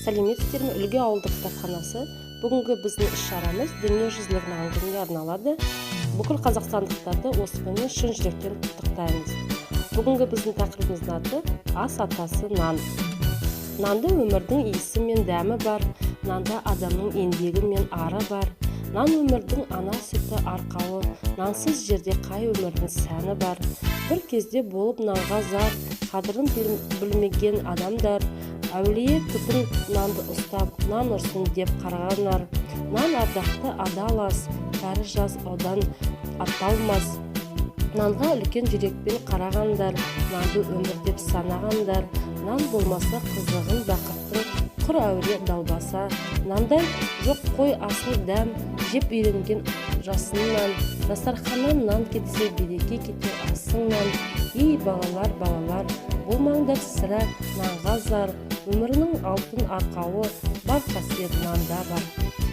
Сәлеметсіздер ме? Үлгі ауылдық кітапханасы. Бүгінгі біздің іс-шарамыз дүниежүзілік нан күніне арналады. Бүкіл қазақстандықтарды осымен шын жүректен құттықтаймыз. Бүгінгі біздің тақырыбымыздың аты ас атасы нан. Нанда өмірдің иісі мен дәмі бар, нанда адамның еңбегі мен ары бар. Нан өмірдің ана сүті арқауы, нансыз жерде қай өмірдің сәні бар. Бір кезде болып нанға зар, қадірін білмеген адамдар, әулие түпін нанды ұстап, нан ұрсын деп қарағанар. Нан ардақты адал ас, кәрі жаз одан атталмас. Нанға үлкен жүрекпен қарағандар, нанды өмір деп санағандар. Нан болмаса қызығын бақыттың, құр әуре далбаса. Нандай жоқ қой асыл дәм, жеп үйренген жасынан. Дастарханнан нан кетсе береке кетер асыңнан. Ей балалар, болмаңдар сірә нанға зар. Өмірінің алтын арқауы бар, қасиет нанда бар.